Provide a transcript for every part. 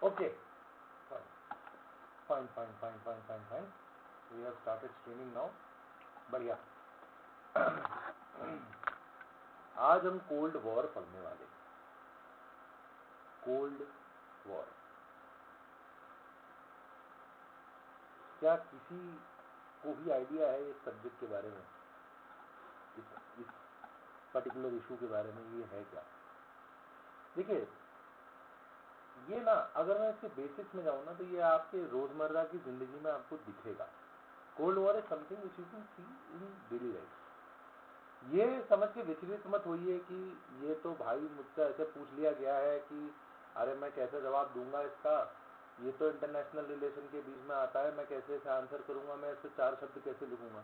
Okay, fine. We have started streaming now. बढ़िया। आज हम कोल्ड वॉर पढ़ने वाले। कोल्ड वॉर, क्या किसी को भी आइडिया है इस सब्जेक्ट के बारे में, इस पर्टिकुलर इशू के बारे में? ये है क्या? देखिए, ये ना, अगर मैं इसके बेसिक्स में जाऊँ ना, तो ये आपके रोजमर्रा की जिंदगी में आपको दिखेगा। Cold war is something which you can see in daily life. ये समझ के विचलित मत होइए कि ये तो भाई मुझसे ऐसे पूछ लिया गया है कि अरे मैं कैसे जवाब दूंगा इसका, ये तो इंटरनेशनल रिलेशन के बीच में आता है, मैं कैसे इसे आंसर करूंगा, मैं इससे 4 शब्द कैसे लिखूंगा।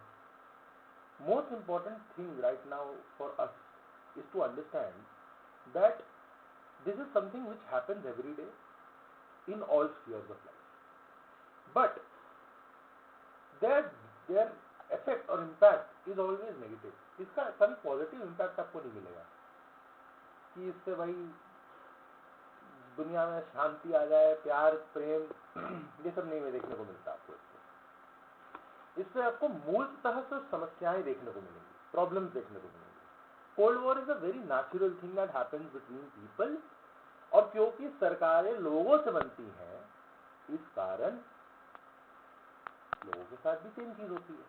Most important thing right now for us is to understand that this is something which happens every day in all spheres of life, but their effect or impact is always negative. इसका कभी positive impact आपको नहीं मिलेगा कि इससे भाई दुनिया में शांति आ जाए, प्यार प्रेम, ये सब नहीं देखने को मिलता आपको। इससे आपको मूलतः से समस्याएं देखने को मिलेंगी, प्रॉब्लम्स देखने को मिलेंगी। Cold war is a very natural thing that happens between people, और क्योंकि सरकारें लोगों से बनती हैं, इस कारण लोगों के साथ भी सेम चीज होती है,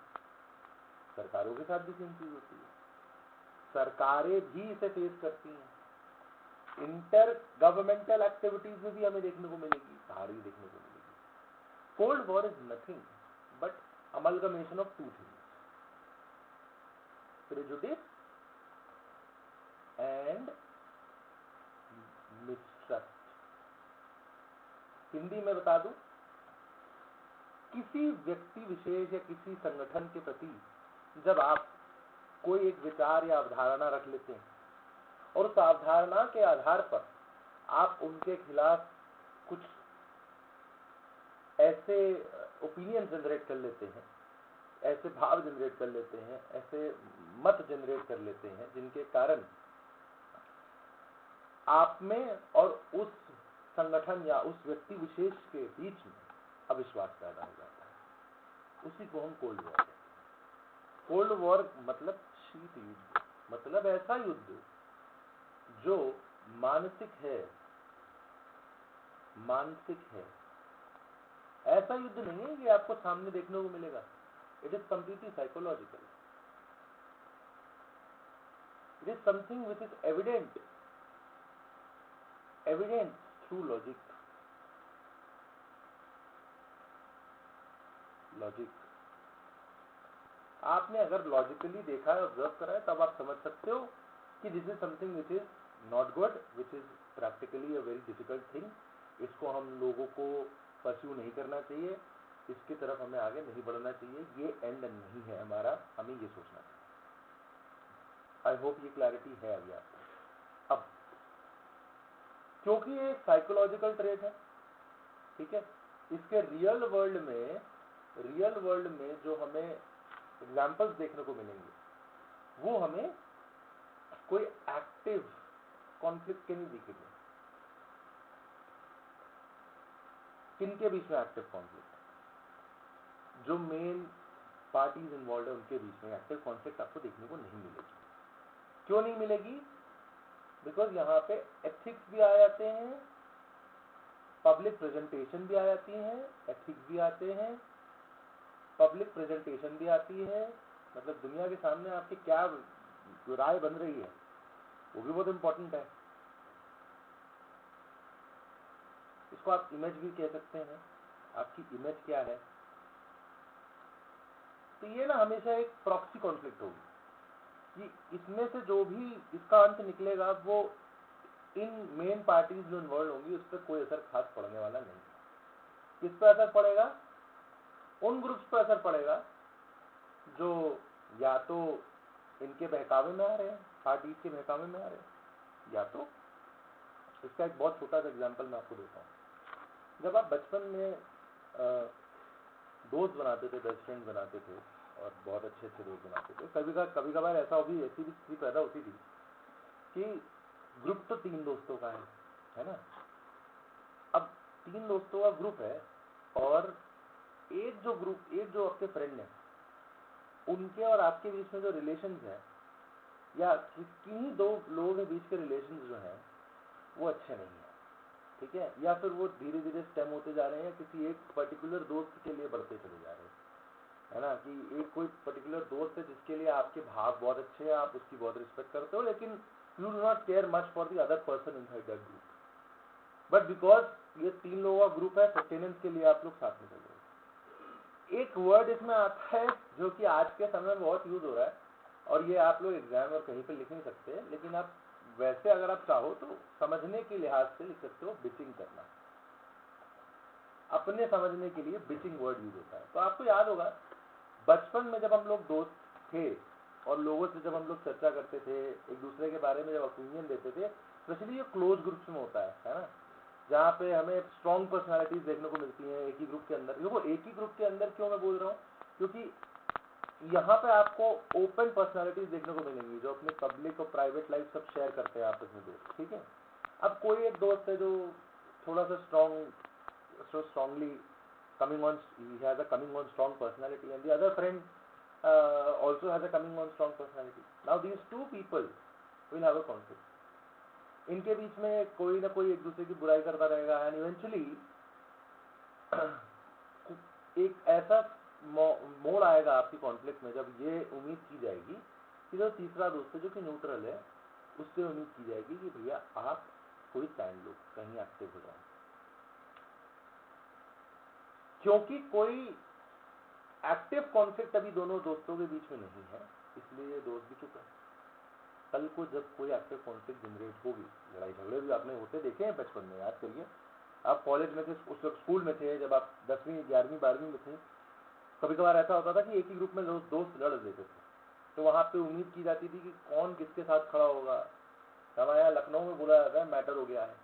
सरकारों के साथ भी सेम चीज होती है। सरकारें भी इसे फेस करती हैं। इंटर गवर्नमेंटल एक्टिविटीज में भी हमें देखने को मिलेगी, बाहर भी देखने को मिलेगी। Cold war is nothing but amalgamation of 2 things, prejudice and mistrust. Hindi में बता दूं, किसी व्यक्ति विशेष या किसी संगठन के प्रति जब आप कोई एक विचार या अवधारणा रख लेते हैं और उस अवधारणा के आधार पर आप उनके खिलाफ कुछ ऐसे ओपिनियन जनरेट कर लेते हैं, ऐसे भाव जनरेट कर लेते हैं, ऐसे मत जनरेट कर लेते हैं, जिनके कारण आप में और उस संगठन या उस व्यक्ति विशेष के बीच में अविश्वास पैदा हो जाता है। उसी को हम कोल्ड वॉर कहते हैं। कोल्ड वॉर मतलब शीत युद्ध, मतलब ऐसा युद्ध जो मानसिक है। ऐसा युद्ध नहीं है कि आपको सामने देखने को मिलेगा। It is completely psychological. It is something which is evident through logic. आपने अगर लॉजिकली देखा है, ऑब्जर्व करा है, तब आप समझ सकते हो कि this is something which is not good, which is practically a very difficult thing. इसको हम लोगों को परस्यू नहीं करना चाहिए, इसकी तरफ हमें आगे नहीं बढ़ना चाहिए, ये एंड नहीं है हमारा, हमें ये सोचना चाहिए। आई होप ये क्लैरिटी है अभी आपको। अब क्योंकि ये साइकोलॉजिकल ट्रेट है, ठीक है, इसके रियल वर्ल्ड में जो हमें एग्जाम्पल्स देखने को मिलेंगे, वो हमें कोई एक्टिव कॉन्फ्लिक्ट के नहीं दिखेंगे। किनके बीच में एक्टिव कॉन्फ्लिक्ट? जो मेन पार्टीज इन्वॉल्व है उनके बीच में एक्टिव कॉन्फ्लिक्ट आपको देखने को नहीं मिलेगी। क्यों नहीं मिलेगी? बिकॉज यहाँ पे एथिक्स भी आ जाते हैं, पब्लिक प्रेजेंटेशन भी आ जाती है, एथिक्स भी आते हैं, पब्लिक प्रेजेंटेशन भी आती है, मतलब दुनिया के सामने आपकी क्या राय बन रही है वो भी बहुत इंपॉर्टेंट है। इसको आप इमेज भी कह सकते हैं, आपकी इमेज क्या है। तो ये ना हमेशा एक प्रॉक्सी कॉन्फ्लिक्ट होगी कि इसमें से जो भी इसका अंत निकलेगा वो इन मेन पार्टीज जो इन्वॉल्व होंगी उस पर कोई असर खास पड़ने वाला नहीं। किस पर असर पड़ेगा? उन ग्रुप्स पर असर पड़ेगा जो या तो इनके बहकावे में आ रहे हैं, पार्टीज के बहकावे में आ रहे हैं, या तो इसका एक बहुत छोटा सा एग्जांपल मैं आपको देता हूँ। जब आप बचपन में दोस्त बनाते थे, बेस्ट फ्रेंड बनाते थे और बहुत अच्छे दोस्त बनाते थे, कभी कभार ऐसा भी ऐसी भी स्थिति पैदा होती थी कि ग्रुप तो 3 दोस्तों का है ना। अब 3 दोस्तों का ग्रुप है और एक जो आपके फ्रेंड है उनके और आपके बीच में जो रिलेशन है या किन्हीं 2 लोगों के बीच के रिलेशन जो है वो अच्छे नहीं है, ठीक है, या फिर वो धीरे धीरे स्टेम होते जा रहे हैं, किसी एक पर्टिकुलर दोस्त के लिए बढ़ते चले जा रहे हैं, है ना, कि एक कोई पर्टिकुलर दोस्त है जिसके लिए आपके भाव बहुत अच्छे हैं, आप उसकी बहुत रिस्पेक्ट करते हो, लेकिन you do not care much for the other person inside that group, but because ये 3 लोगों का ग्रुप है, सस्टेनेंस के लिए आप लोग साथ में चल रहे हो। एक वर्ड इसमें आता है जो कि आज के समय में बहुत यूज हो रहा है, और ये आप लोग एग्जाम और कहीं पे लिख नहीं सकते, लेकिन आप वैसे अगर आप चाहो तो समझने के लिहाज से लिख सकते हो, बिचिंग करना। अपने समझने के लिए बिचिंग वर्ड यूज होता है। तो आपको याद होगा बचपन में जब हम लोग दोस्त थे और लोगों से जब हम लोग चर्चा करते थे, एक दूसरे के बारे में जब ओपिनियन देते थे, स्पेशली ये क्लोज ग्रुप्स में होता है ना, जहाँ पे हमें स्ट्रॉन्ग पर्सनालिटीज देखने को मिलती हैं एक ही ग्रुप के अंदर। देखो एक ही ग्रुप के अंदर क्यों मैं बोल रहा हूँ, क्योंकि यहाँ पे आपको ओपन पर्सनालिटीज देखने को मिलेंगी जो अपने पब्लिक और प्राइवेट लाइफ सब शेयर करते हैं आपस में दोस्त, ठीक है। अब कोई एक दोस्त है जो थोड़ा सा strongly coming on, he has a coming on strong personality, and the other friend also has a coming on strong personality. Now these 2 people will have a conflict. इनके बीच में कोई ना कोई एक दूसरे की बुराई करता रहेगा, एंड इवेंचुअली एक ऐसा मोड़ आएगा आपकी कॉन्फ्लिक्ट में जब ये उम्मीद की जाएगी कि जो तीसरा दोस्त है जो कि न्यूट्रल है, उससे उम्मीद की जाएगी कि भैया आप कोई स्टैंड लो, कहीं एक्टिव हो जाओ, क्योंकि कोई एक्टिव कॉन्फ्लिक्ट अभी दोनों दोस्तों के बीच में नहीं है, इसलिए दोस्त भी चुप है। कल को जब कोई एक्टिव कॉन्फ्लिक्ट जनरेट होगी, लड़ाई झगड़े भी आपने होते देखे हैं बचपन में, याद करिए आप कॉलेज में थे, उस वक्त स्कूल में थे, जब आप 10वीं 11वीं 12वीं में थे, कभी कभार ऐसा होता था कि एक ही ग्रुप में दोस्त लड़ देते थे, तो वहां पे उम्मीद की जाती थी कि कौन किसके साथ खड़ा होगा। हमारे यहाँ लखनऊ में बोला जाता है मैटर हो गया है,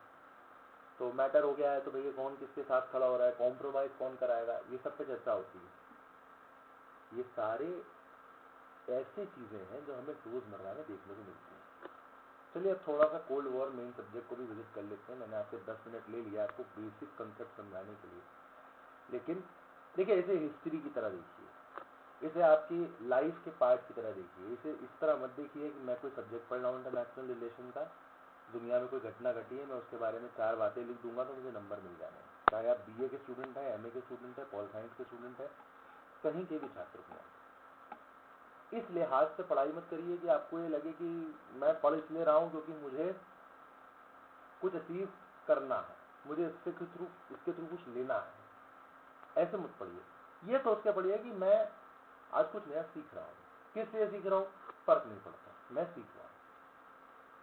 तो मैटर हो गया है तो भैया कौन किसके साथ खड़ा हो रहा है, कॉम्प्रोमाइज कौन कराएगा, ये सब पे चर्चा होती है। ये सारे ऐसी चीजें हैं जो हमें रोजमर्रा में देखने को मिलती हैं। चलिए अब थोड़ा सा कोल्ड वॉर मेन सब्जेक्ट को भी विजिट कर लेते हैं। मैंने आपसे 10 मिनट ले लिया आपको बेसिक कंसेप्ट समझाने के लिए, लेकिन देखिए इसे हिस्ट्री की तरह देखिए, इसे आपकी लाइफ के पार्ट की तरह देखिए, इसे इस तरह मत देखिए कि मैं कोई सब्जेक्ट पढ़ रहा हूँ इंटरनेशनल रिलेशन का, दुनिया में कोई घटना घटी है, मैं उसके बारे में 4 बातें लिख दूंगा तो मुझे नंबर मिल जाने, चाहे आप BA के स्टूडेंट हैं, MA के स्टूडेंट हैं, पॉल साइंस के स्टूडेंट हैं, कहीं के भी छात्र हैं। इस लिहाज से पढ़ाई मत करिए कि आपको ये लगे कि मैं पढ़ इसलिए रहा हूँ क्योंकि मुझे कुछ अचीव करना है, मुझे इसके थ्रू कुछ लेना है, ऐसे मत पढ़िए। ये सोच के पढ़िए कि मैं आज कुछ नया सीख रहा हूँ, किस लिए सीख रहा हूँ फर्क नहीं पड़ता, मैं सीख रहा हूँ।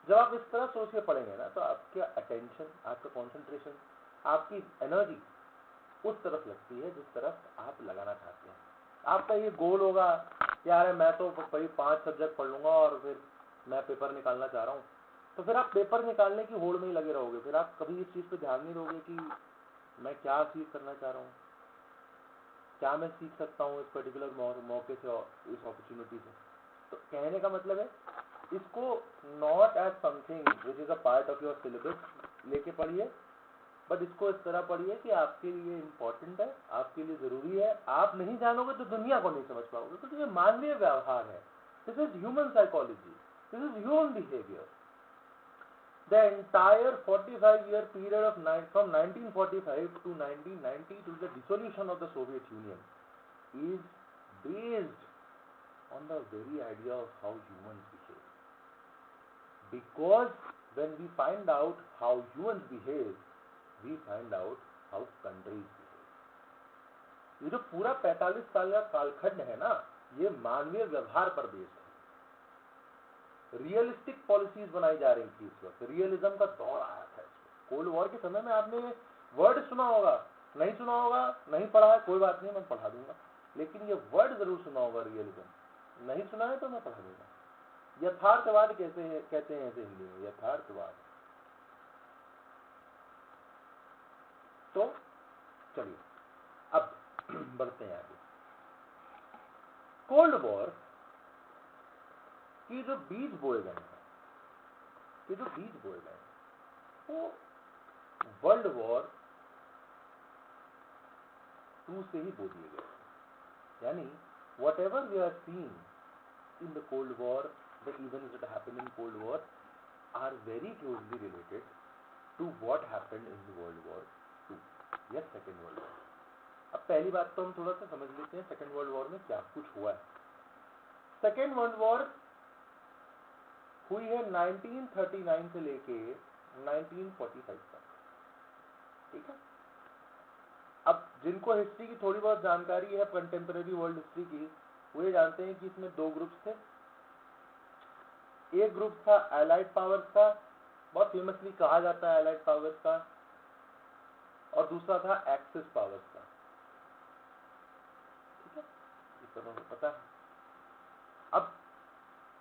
जब आप इस तरह सोच के पढ़ेंगे ना तो आपका अटेंशन, आपका कॉन्सेंट्रेशन, आपकी एनर्जी उस तरफ लगती है जिस तरफ आप लगाना चाहते हैं। आपका ये गोल होगा यार है मैं तो भाई 5 सब्जेक्ट पढ़ लूंगा और फिर मैं पेपर निकालना चाह रहा हूँ, तो फिर आप पेपर निकालने की होड़ में ही लगे रहोगे, फिर आप कभी इस चीज पे ध्यान नहीं दोगे कि मैं क्या सीख करना चाह रहा हूँ, क्या मैं सीख सकता हूँ इस पर्टिकुलर मौके से, इस अपॉर्चुनिटी से। तो कहने का मतलब है इसको not as something which is a part of your syllabus लेके पढ़िए, बट इसको इस तरह पढ़िए कि आपके लिए इम्पोर्टेंट है, आपके लिए जरूरी है। आप नहीं जानोगे तो दुनिया को नहीं समझ पाओगे, क्योंकि ये मानवीय व्यवहार है, this is human psychology, this is human behaviour. The entire 45-year period of from 1945 to 1990 to the dissolution of the Soviet Union is based on the very idea of how humans behave. Because when we find out how humans behave, we find out how countries behave. ये जो पूरा 45 साल का कालखंड है ना, ये मानवीय व्यवहार पर बेस्ड है। रियलिस्टिक पॉलिसीज बनाई जा रही थी इस वक्त, रियलिज्म का दौर आया था इसमें। कोल्ड वॉर के समय में आपने वर्ड सुना होगा, नहीं सुना होगा, नहीं पढ़ा है कोई बात नहीं, मैं पढ़ा दूंगा, लेकिन ये वर्ड जरूर सुना होगा रियलिज्म। नहीं सुना है तो मैं पढ़ा दूंगा। यथार्थवाद कहते हैं इसे हिंदी में, यथार्थवाद। तो चलिए अब बढ़ते हैं आगे। कोल्ड वॉर कि जो बीज बोए गए हैं, वो वर्ल्ड वॉर 2 से ही बो दिए गए। यानी whatever we are seeing in the cold war, the events that happened in cold war are very closely related to what happened in world war 2 या सेकेंड वर्ल्ड वॉर। अब पहली बात तो हम थोड़ा सा समझ लेते हैं सेकेंड वर्ल्ड वॉर में क्या कुछ हुआ है। सेकेंड वर्ल्ड वॉर हुई है 1939 से लेके 1945 तक, ठीक है। अब जिनको हिस्ट्री की थोड़ी बहुत जानकारी है, कंटेम्परेरी वर्ल्ड हिस्ट्री की, वो ये जानते हैं कि इसमें 2 ग्रुप्स थे। एक ग्रुप था एलाइड पावर्स का, बहुत फेमसली कहा जाता है एलाइड पावर्स का, और दूसरा था एक्सिस पावर्स का, ठीक है, इस तरह से पता है। अब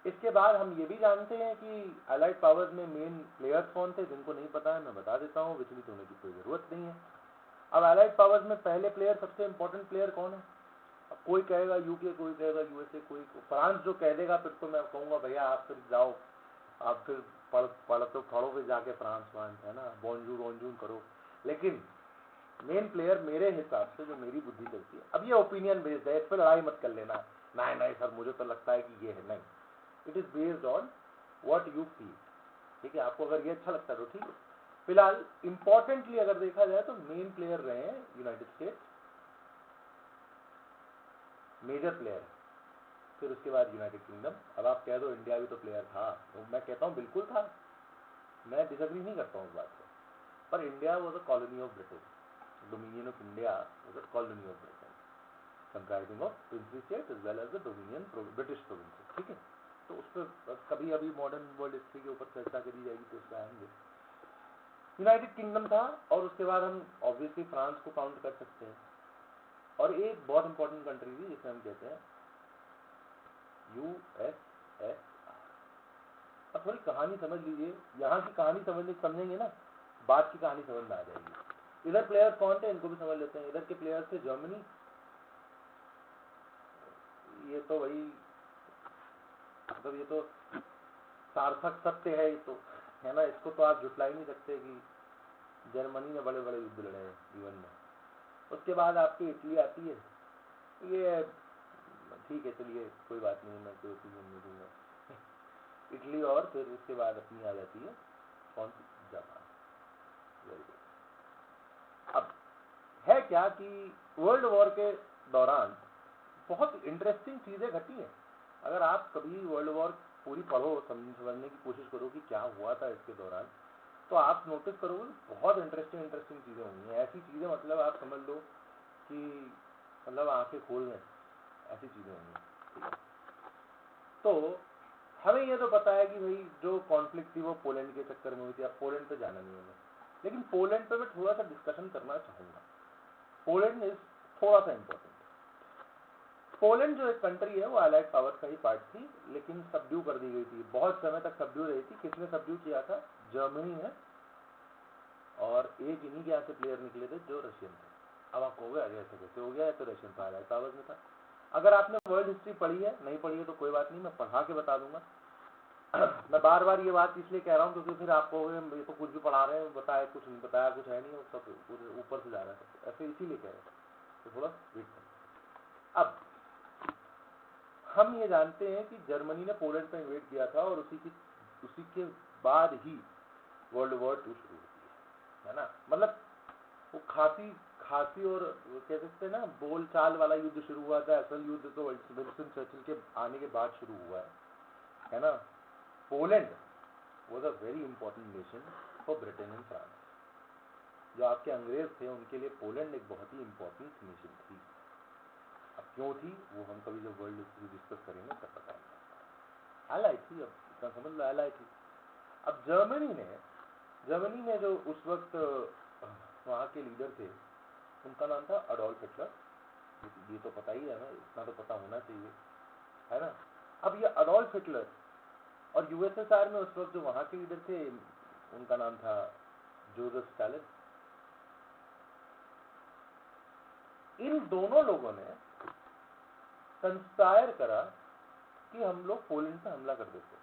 इसके बाद हम ये भी जानते हैं कि एलाइड पावर्स में मेन प्लेयर्स कौन थे। जिनको नहीं पता है मैं बता देता हूँ, विचलित होने की कोई जरूरत नहीं है। अब एलाइड पावर्स में पहले प्लेयर, सबसे इंपॉर्टेंट प्लेयर कौन है? अब कोई कहेगा यूके, कोई कहेगा यूएसए, कोई फ्रांस जो कह देगा, फिर तो मैं कहूँगा भैया आप फिर जाओ, आप फिर पढ़ तो पढ़ो, फिर जाके फ्रांस है ना, बॉन्जूर वॉन्जूर करो। लेकिन मेन प्लेयर मेरे हिसाब से, जो मेरी बुद्धि चलती है, अब ये ओपिनियन बेस्ड है, इस पर लड़ाई मत कर लेना, नहीं सर मुझे तो लगता है कि ये है, नहीं, it is based on what you feel, ठीक है। आपको अगर ये अच्छा लगता है तो ठीक है। फिलहाल इंपॉर्टेंटली अगर देखा जाए तो मेन प्लेयर रहे हैं यूनाइटेड स्टेट्स, मेजर प्लेयर है, फिर उसके बाद यूनाइटेड किंगडम। अब आप कह दो इंडिया भी तो प्लेयर था, तो मैं कहता हूँ बिल्कुल था, मैं डिसएग्री नहीं करता हूँ उस बात से, पर India was a colony of Britain, dominion of India was a colony of Britain, comprising of princely state as well as the dominion British provinces, ठीक है। तो उस पर कभी अभी मॉडर्न वर्ल्ड हिस्ट्री के ऊपर चर्चा करी जाएगी तो उसमें आएंगे। यूनाइटेड किंगडम था, और उसके बाद हम ऑब्वियसली फ्रांस को काउंट कर सकते हैं, और एक बहुत इंपॉर्टेंट कंट्री थी जिसे हम कहते हैं यूएसएसआर। अब थोड़ी कहानी समझ लीजिए, यहाँ की कहानी समझेंगे ना, बात की कहानी समझ में आ जाएगी। इधर प्लेयर्स कौन थे इनको भी समझ लेते हैं। इधर के प्लेयर्स थे जर्मनी, ये तो वही, मतलब ये तो सार्थक सत्य है, ये तो है ना, इसको तो आप झुटला ही नहीं सकते कि जर्मनी ने बड़े बड़े युद्ध लड़े हैं जीवन में। उसके बाद आपकी इटली आती है, ये ठीक है, चलिए कोई बात नहीं, मैं कोई ओपिनियन नहीं दूंगा। इटली, और फिर उसके बाद अपनी आ जाती है कौन सी, जापान। Very good. अब है क्या कि वर्ल्ड वॉर के दौरान बहुत इंटरेस्टिंग चीजें घटी हैं। अगर आप कभी वर्ल्ड वॉर पूरी पढ़ो, समझने की कोशिश करो कि क्या हुआ था इसके दौरान, तो आप नोटिस करोगे बहुत इंटरेस्टिंग चीजें होंगी। ऐसी चीजें, मतलब आप समझ लो कि मतलब आंखें खोल दें, ऐसी चीजें होंगी। तो हमें ये तो पता है कि भाई जो कॉन्फ्लिक्ट थी वो पोलैंड के चक्कर में हुई थी। अब पोलैंड पे जाना नहीं है हमें, लेकिन पोलैंड पे मैं थोड़ा सा डिस्कशन करना चाहूंगा। पोलैंड इज थोड़ा सा इंपॉर्टेंट। पोलैंड जो एक कंट्री है वो अलाइड पावर का ही पार्ट थी, लेकिन सबड्यू कर दी गई थी, बहुत समय तक सबड्यू रही थी। किसने सबड्यू किया था? जर्मनी ने, और एक इन्हीं के यहाँ से प्लेयर निकले थे जो रशियन थे। अब आप कहोगे अरे ऐसे कैसे हो गया, तो रशियन तो अलाइड पावर में था। अगर आपने वर्ल्ड हिस्ट्री पढ़ी है, नहीं पढ़ी है तो कोई बात नहीं, मैं पढ़ा के बता दूंगा। मैं बार बार ये बात इसलिए कह रहा हूँ क्योंकि फिर आप कहोगे ये तो कुछ भी पढ़ा रहे हैं, बताया कुछ नहीं, बताया कुछ है नहीं, सब ऊपर से जा रहा है, ऐसे इसीलिए कह रहे हैं, तो थोड़ा वेट करें। अब हम ये जानते हैं कि जर्मनी ने पोलैंड पर इन्वेट किया था, और उसी के बाद ही वर्ल्ड वॉर 2 शुरू होती है ना। मतलब वो खासी और कह सकते हैं ना बोलचाल वाला युद्ध शुरू हुआ था। असल युद्ध तो विंस्टन चर्चिल के आने के बाद शुरू हुआ है ना। Poland was a very important nation for Britain and France. जो आपके अंग्रेज थे उनके लिए पोलैंड एक बहुत ही इंपॉर्टेंट नेशन थी। अब क्यों थी वो हम कभी जब वर्ल्ड हिस्ट्री डिस्कस करेंगे तब बताएंगे। एलाइड थी, अब इतना समझ लो, एलाइड थी। अब जर्मनी ने जो उस वक्त वहाँ के लीडर थे, उनका नाम था अडोल्फ हिटलर। ये तो पता ही है ना, इतना तो पता होना चाहिए, है ना। अब ये अडोल्फ हिटलर और यूएसएसआर में उस वक्त जो वहाँ के लीडर थे उनका नाम था जोसेफ स्टालिन। इन दोनों लोगों ने कंस्पायर करा कि हम लोग पोलैंड पे हमला कर देते।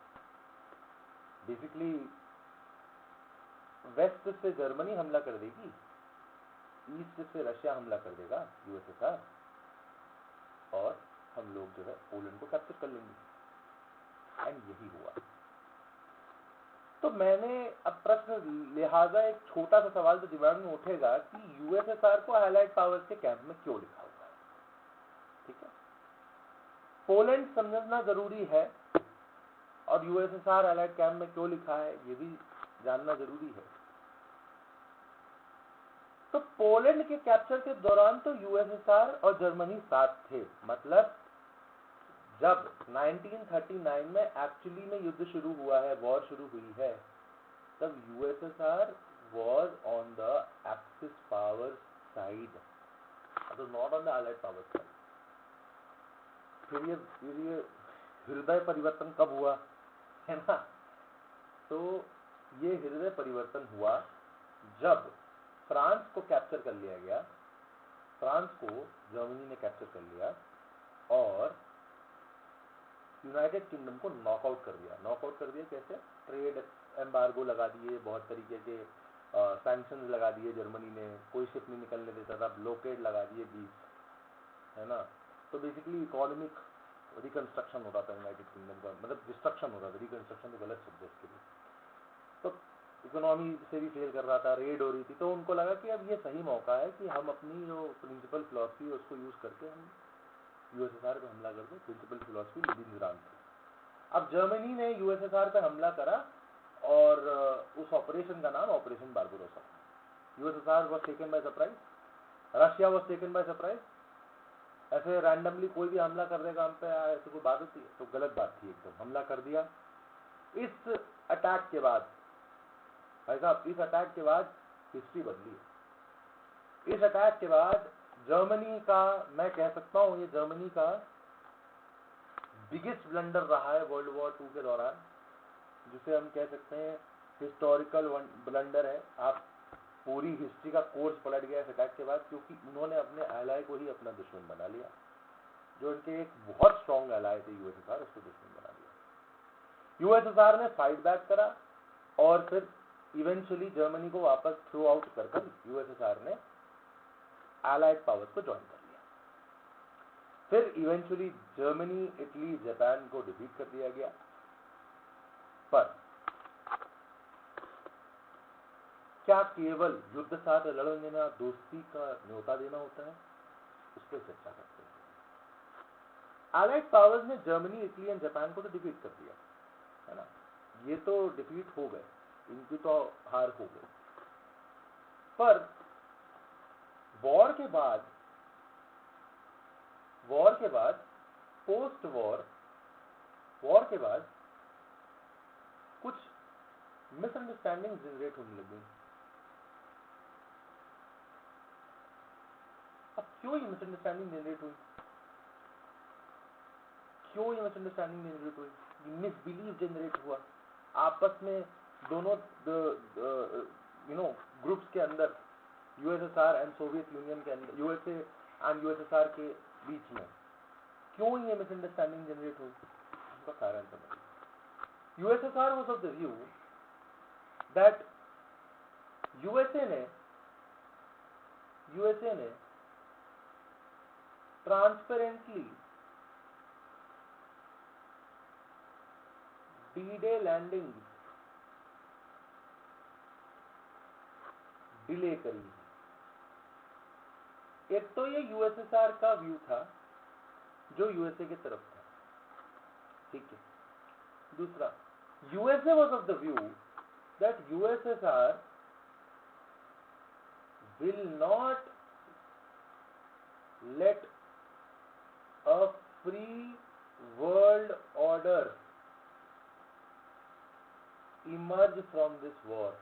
बेसिकली वेस्ट से जर्मनी हमला कर देगी, ईस्ट से रशिया हमला कर देगा यूएसएसआर, और हम लोग जो है पोलैंड को कैप्चर कर लेंगे। एंड यही हुआ। तो मैंने अब प्रश्न, लिहाजा एक छोटा सा सवाल तो दिमाग में उठेगा कि यूएसएसआर को अलाइड पावर्स के कैंप में क्यों लिखा हुआ है। ठीक है, पोलैंड समझना जरूरी है और यूएसएसआर अलाइड कैंप में क्यों लिखा है ये भी जानना जरूरी है। तो पोलैंड के कैप्चर के दौरान तो यूएसएसआर और जर्मनी साथ थे, मतलब जब 1939 में एक्चुअली में युद्ध शुरू हुआ है, वॉर शुरू हुई है, तब USSR was on the Axis power side, it was not on the Allied power side। फिर ये हृदय परिवर्तन कब हुआ है ना, तो ये हृदय परिवर्तन हुआ जब फ्रांस को कैप्चर कर लिया गया, फ्रांस को जर्मनी ने कैप्चर कर लिया और यूनाइटेड किंगडम को नॉकआउट कर दिया। नॉकआउट कर दिया कैसे? ट्रेड एम्बार्गो लगा दिए, बहुत तरीके के सैंक्शंस लगा दिए जर्मनी ने, कोई शिप नहीं निकलने देता था, ब्लॉकेड लगा दिए बीच, है ना। तो बेसिकली इकोनॉमिक रिकंस्ट्रक्शन हो रहा था यूनाइटेड किंगडम का, मतलब डिस्ट्रक्शन हो रहा था, रिकंस्ट्रक्शन तो गलत शब्द है इसके लिए। तो इकोनॉमी से भी फेल कर रहा था, रेड हो रही थी, तो उनको लगा कि अब ये सही मौका है कि हम अपनी जो प्रिंसिपल फिलॉसफी है उसको यूज करके हम यूएसएसआर पे हमला कर दो। प्रिंसिपल फिलॉसफी लिडिंग्राम थी। अब जर्मनी ने यूएसएसआर पे हमला करा और उस ऑपरेशन का नाम operation Barbarossa. USSR was taken by surprise, Russia was taken by surprise. ऐसे रैंडमली कोई भी हमला कर देगा हम पे, ऐसी कोई बात होती है? तो गलत बात थी एकदम, हमला कर दिया। इस अटैक के बाद भाई साहब, इस अटैक के बाद हिस्ट्री बदली है। इस अटैक के बाद जर्मनी का, मैं कह सकता हूं ये जर्मनी का बिगेस्ट ब्लंडर रहा है वर्ल्ड वॉर 2 के दौरान, जिसे हम कह सकते हैं हिस्टोरिकल ब्लंडर है। आप पूरी हिस्ट्री का कोर्स पलट गया इस अटैक के बाद, क्योंकि उन्होंने अपने एलाय को ही अपना दुश्मन बना लिया। जो उनके एक बहुत स्ट्रॉन्ग एलाय थे यूएसएसआर, उसको दुश्मन बना लिया। यूएसएसआर ने फाइट बैक करा और फिर इवेंचुअली जर्मनी को वापस थ्रू आउट कर यूएसएसआर ने एलाइड पावर्स को ज्वाइन कर लिया। फिर इवेंचुअली जर्मनी, इटली, जापान को डिफीट कर दिया गया। पर क्या केवल युद्ध साथ लड़ लेना दोस्ती का न्योता देना होता है? उस पर चर्चा करते हैं। एलाइड पावर्स ने जर्मनी, इटली एंड जापान को तो डिफीट कर दिया, है ना, ये तो डिफीट हो गए, इनकी तो हार हो गई। पर वॉर के बाद पोस्ट वॉर के बाद कुछ मिसअंडरस्टैंडिंग जनरेट होने लगी। अब क्यों ये मिसअंडरस्टैंडिंग जनरेट हुई? मिसबिलीव जनरेट हुआ आपस में दोनों ग्रुप्स के अंदर, यूएसएसआर एंड सोवियत यूनियन के अंदर, यूएसए एंड यूएसएसआर के बीच में। क्यों ये मिसअंडरस्टैंडिंग जनरेट हुई? उसका कारण समझिए। USSR was of the view that USA ने ट्रांसपेरेंटली डी-डे लैंडिंग डिले करी। एक तो ये यूएसएसआर का व्यू था जो यूएसए की तरफ था, ठीक है। दूसरा, USA was of the view that USSR will not let a free world order emerge from this war.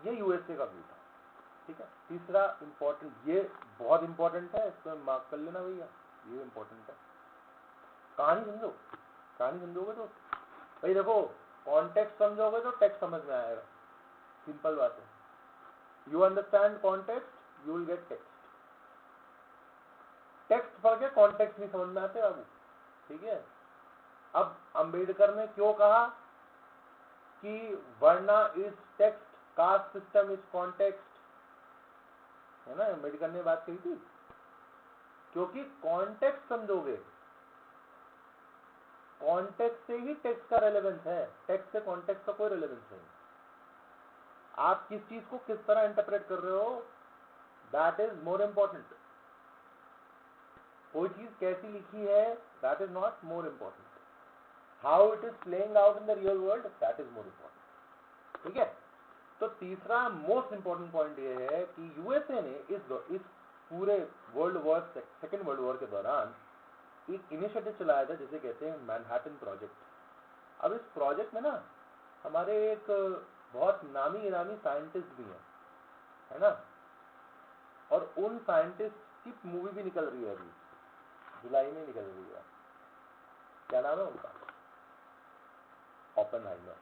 ये यूएसए का व्यू था, ठीक है। तीसरा इंपॉर्टेंट, ये बहुत इंपॉर्टेंट है, इसको मार्क कर लेना भैया, ये इंपॉर्टेंट है। कहानी समझोगे तो भाई देखो, कॉन्टेक्स्ट समझोगे तो टेक्स्ट समझ में आएगा, सिंपल बात है। You understand context, you will get text. Text पढ़ के कॉन्टेक्स्ट नहीं समझ में आते बाबू, ठीक है। अब अंबेडकर ने क्यों कहा कि varna is text, caste system is context, है ना, अम्बेडकर ने बात कही थी। क्योंकि कॉन्टेक्स्ट समझोगे, कॉन्टेक्स्ट से ही टेक्स्ट का रेलेवेंस है, टेक्स्ट से कॉन्टेक्स्ट का कोई रेलेवेंस नहीं। आप किस चीज को किस तरह इंटरप्रेट कर रहे हो, दैट इज मोर इंपॉर्टेंट। कोई चीज कैसी लिखी है, that is not more important, how it is playing out in the real world, that is more important. ठीक है, तो तीसरा मोस्ट इंपॉर्टेंट पॉइंट ये है कि यूएसए ने इस पूरे world war, second world war के दौरान एक इनिशिएटिव चलाया था जिसे कहते हैं मैनहट्टन प्रोजेक्ट। अब इस प्रोजेक्ट में ना हमारे एक बहुत नामी गिरामी साइंटिस्ट भी हैं, है ना, और उन साइंटिस्ट की मूवी भी निकल रही है, अभी जुलाई में निकल रही है। क्या नाम है उनका? ओपेनहाइमर।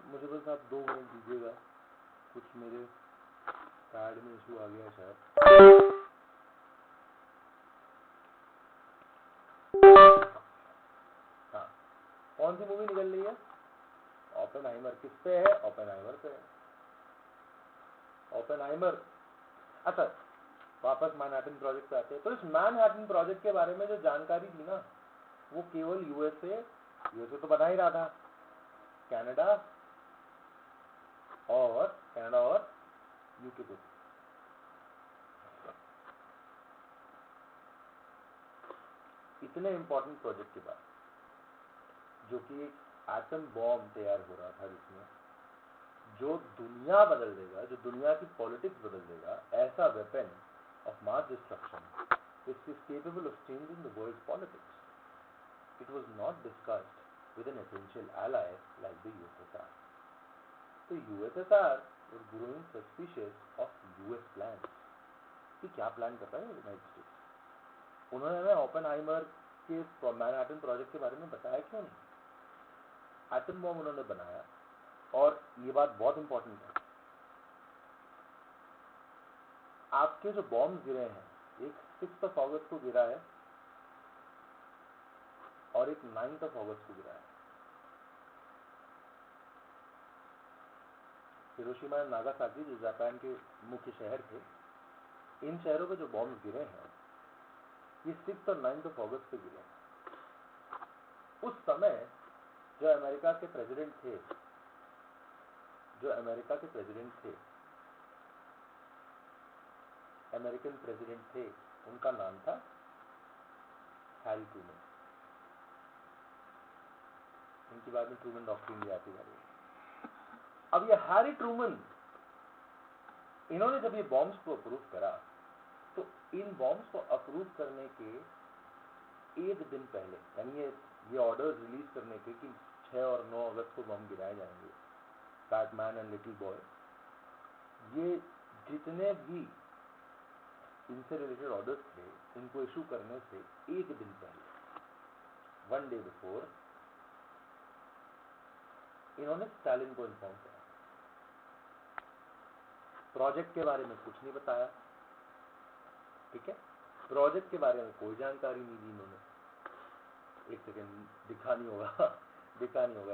मुझे बस आप 2 मिनट दीजिएगा, कुछ मेरे कार्ड में इशू आ गया शायद। हाँ, कौन सी मूवी निकल रही है? ओपेनहाइमर। किस पे है? ओपेनहाइमर पे है। ओपेनहाइमर। अच्छा, वापस मैनहट्टन प्रोजेक्ट पे आते हैं। तो इस मैनहट्टन प्रोजेक्ट के बारे में जो जानकारी थी ना, वो केवल यूएसए तो बना ही रहा था, कनाडा और यूके को। इतने इंपॉर्टेंट प्रोजेक्ट के बाद, जो कि एक एटम बॉम्ब तैयार हो रहा था, जिसमें जो दुनिया बदल देगा, जो दुनिया की पॉलिटिक्स बदल देगा, ऐसा weapon of mass destruction which is capable of changing the world's politics. It was not discussed with an essential ally like the USSR. The USSR was growing suspicious of US plans. कि क्या plan कर रहा है United states? उन्होंने हमें Oppenheimer के Manhattan project के बारे में बताया क्यों नहीं? एटम बॉम्ब उन्होंने बनाया, और ये बात बहुत इंपॉर्टेंट है, आपके जो बॉम्ब गिरे हैं, एक 6 अगस्त को गिरा है और एक 9 अगस्त को गिरा है। हिरोशिमा और नागासाकी, जो जापान के मुख्य शहर थे, इन शहरों पे जो बॉम्ब गिरे हैं, ये 6 और 9 अगस्त पे गिरे हैं। उस समय जो अमेरिका के प्रेसिडेंट थे, अमेरिकन प्रेसिडेंट थे, उनका नाम था हैरी ट्रूमन। इनकी बाद में ट्रूमन डॉक्ट्रिन भी आती है। अब ये हैरी ट्रूमन, इन्होंने जब ये बॉम्ब्स को अप्रूव करा, तो इन बॉम्ब्स को अप्रूव करने के एक दिन पहले, यानी ये ऑर्डर्स रिलीज करने के कि 6 और 9 अगस्त को बम गिराए जाएंगे, बैटमैन एंड लिटिल बॉय, ये जितने भी इनसे रिलेटेड ऑर्डर्स थे, इनको इशू करने से एक दिन पहले, 1 डे बिफोर, इन्होंने स्टालिन को इन्फॉर्म किया। प्रोजेक्ट के बारे में कुछ नहीं बताया, ठीक है, प्रोजेक्ट के बारे में कोई जानकारी नहीं दी इन्होंने। एक सेकेंड, दिखा नहीं होगा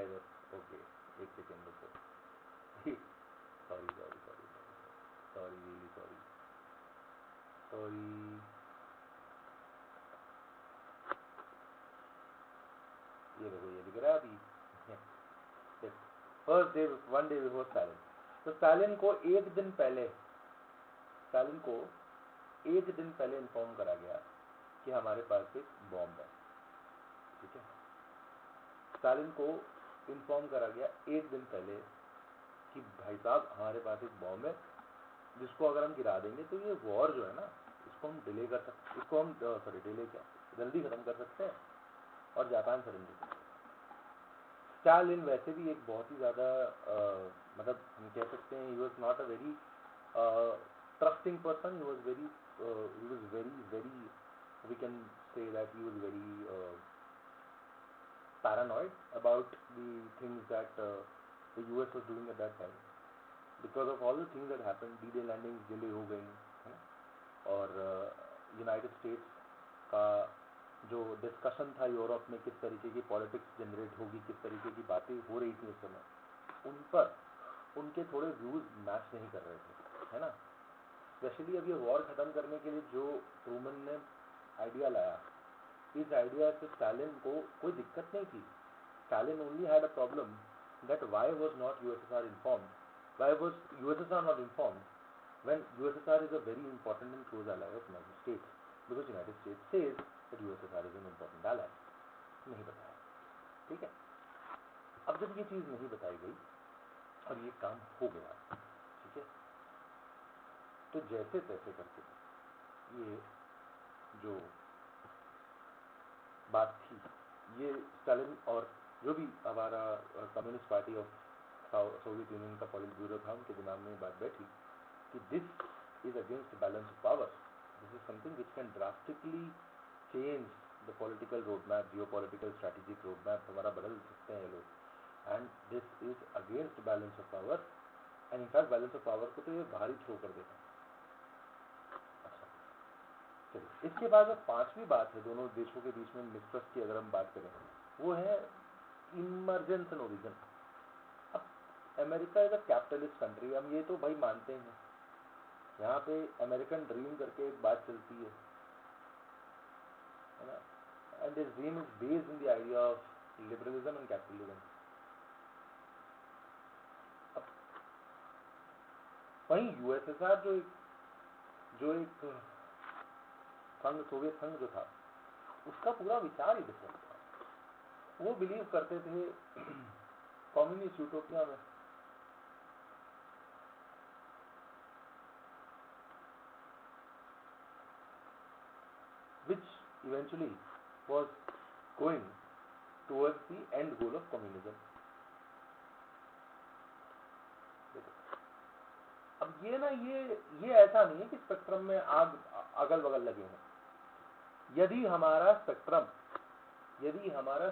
इधर, ओके, एक सेकेंड रुको, सॉरी, रियली सॉरी। ये देखो, ये दिख रहा है अभी, first day, 1 day before Stalin. तो स्टालिन को एक दिन पहले इन्फॉर्म करा गया कि हमारे पास एक बॉम्ब है, ठीक है। स्टालिन को इन्फॉर्म करा गया एक दिन पहले कि भाई साहब, हमारे पास एक बॉम्ब है, जिसको अगर हम गिरा देंगे तो ये वॉर जो है ना, इसको हम डिले कर सकते, जल्दी खत्म कर सकते हैं और जापान सरेंडर कर सकते हैं। स्टालिन वैसे भी एक बहुत ही ज्यादा, मतलब हम कह सकते हैं, he was not a very trusting person. He was very, we can say that he was very paranoid about the things that the US was doing at that time. Because of all the things that happened, D-Day landing delay हो गई है ना, और United states का जो discussion था Europe में, किस तरीके की पॉलिटिक्स जनरेट होगी, किस तरीके की बातें हो रही थी उस समय, उन पर उनके थोड़े व्यूज मैच नहीं कर रहे थे, है ना। स्पेशली अब ये वॉर खत्म करने के लिए जो ट्रूमन ने आइडिया लाया, इस आइडिया से स्टालिन को कोई दिक्कत नहीं थी। Stalin only had a problem that why was not USSR informed, why was USSR not informed when USSR is a very important and close ally of United States, because United States says that USSR is an important ally. नहीं बताया, ठीक है। अब जब ये चीज नहीं बताई गई और ये काम हो गया, ठीक है, तो जैसे तैसे करके ये जो बात थी, ये स्टालिन और जो भी हमारा communist party of Soviet union का पॉलिट ब्यूरो था, उनके दिमाग में ये बात बैठी कि this is against balance of power, this is something which can drastically change the political road map, Jio political strategic road map हमारा बदल सकते हैं ये लोग, and this is against balance of power, and in fact balance of power को तो ये बाहर ही थ्रो कर देता है। चलिए, इसके बाद जो पांचवी बात है दोनों देशों के बीच में मिसट्रस्ट की, अगर हम बात करें, वो है इमरजेंस एंड ओरिजिन। अब America is a capitalist country, हम ये तो भाई मानते हैं, यहाँ पे अमेरिकन ड्रीम करके एक बात चलती है ना, and this dream is based in the idea of liberalism and capitalism. अब वहीं यूएसएसआर जो एक संघ, सोवियत संघ जो था, उसका पूरा विचार ही डिफरेंट था। वो बिलीव करते थे कम्युनिस्ट यूटोपिया में, which eventually was going towards the end goal of communism. अब ये ना, ये ऐसा नहीं है कि स्पेक्ट्रम में आग अगल बगल लगे हैं। यदि हमारा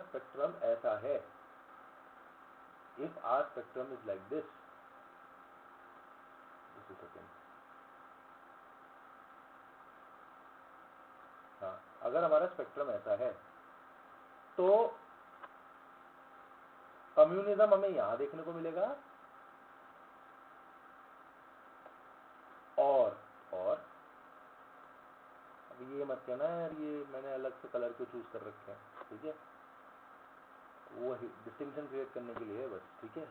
स्पेक्ट्रम ऐसा है, if our spectrum is like this is second, हाँ, अगर हमारा स्पेक्ट्रम ऐसा है तो कम्युनिज्म हमें यहां देखने को मिलेगा, और अब ये मत कहना यार ये मैंने अलग से कलर क्यों चूज कर रखे हैं, ठीक है, वो डिस्टिंक्शन क्रिएट करने के लिए है बस, ठीक है।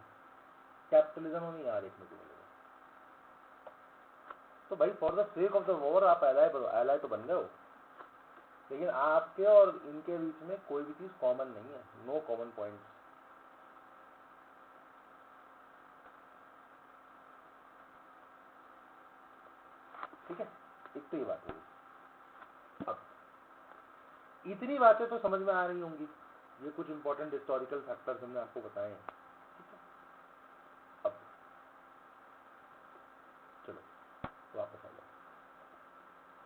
कैपिटलिज्म हमें यहाँ देखने को मिलेगा। तो भाई for the sake of the war आप एलाय तो बन गए हो, लेकिन आपके और इनके बीच में कोई भी चीज कॉमन नहीं है, नो कॉमन पॉइंट, ठीक है। एक तो ये बात होगी। अब इतनी बातें तो समझ में आ रही होंगी, ये कुछ इंपॉर्टेंट हिस्टोरिकल फैक्टर्स हमने आपको बताए हैं, ठीक है। अब चलो वापस आ जाओ,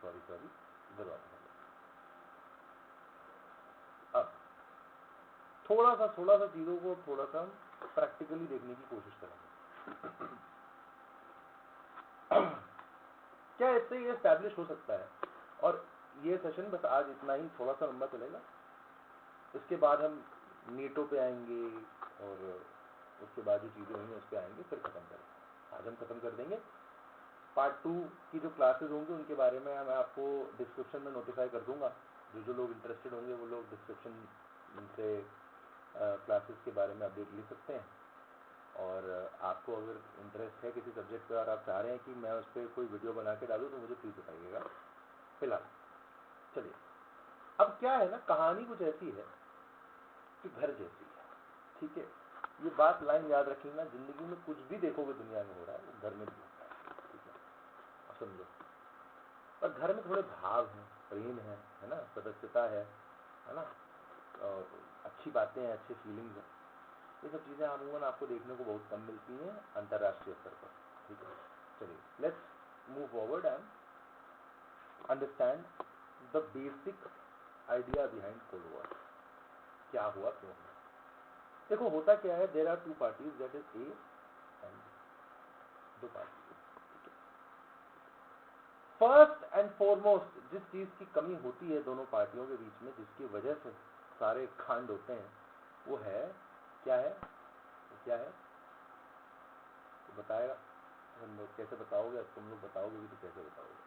सॉरी इधर वापस आ जाओ। अब थोड़ा सा चीजों को थोड़ा सा प्रैक्टिकली देखने की कोशिश करेंगे। क्या इससे ये एस्टैब्लिश हो सकता है, और ये सेशन बस आज इतना ही, थोड़ा सा लंबा चलेगा, इसके बाद हम नीटो पे आएंगे और उसके बाद जो चीजें होंगी उस पर आएंगे, फिर खत्म करेंगे। आज हम खत्म कर देंगे। पार्ट 2 की जो क्लासेस होंगी उनके बारे में मैं आपको डिस्क्रिप्शन में नोटिफाई कर दूंगा, जो लोग इंटरेस्टेड होंगे वो लोग डिस्क्रिप्शन से क्लासेस के बारे में अपडेट ले सकते हैं। और आपको अगर इंटरेस्ट है किसी सब्जेक्ट पे और आप चाह रहे हैं कि मैं उस पर कोई वीडियो बना के डालूँ तो मुझे प्लीज बताइएगा। फिलहाल चलिए, अब क्या है ना, कहानी कुछ ऐसी है कि घर जैसी है, ठीक है। ये बात लाइन याद रखिएगा, जिंदगी में कुछ भी देखोगे दुनिया में हो रहा है वो घर में भी होता है, ठीक है, अब समझो। पर घर में थोड़े भाव हैं, प्रेम है ना, सदस्यता है ना, और अच्छी बातें हैं, अच्छे फीलिंग्स हैं। ये सब चीजें अमूमन आपको देखने को बहुत कम मिलती हैं अंतर्राष्ट्रीय स्तर पर, ठीक है। चलिए, let's move forward and understand the basic idea behind cold war. क्या हुआ, क्यों हुआ। देखो होता क्या है, there are two parties, that is A and दो पार्टी। फर्स्ट एंड फॉरमोस्ट जिस चीज की कमी होती है दोनों पार्टियों के बीच में, जिसकी वजह से सारे कांड होते हैं, वो है क्या है, क्या है तो बताएगा। हम लोग कैसे बताओगे, अब तुम लोग बताओगे भी तो कैसे बताओगे,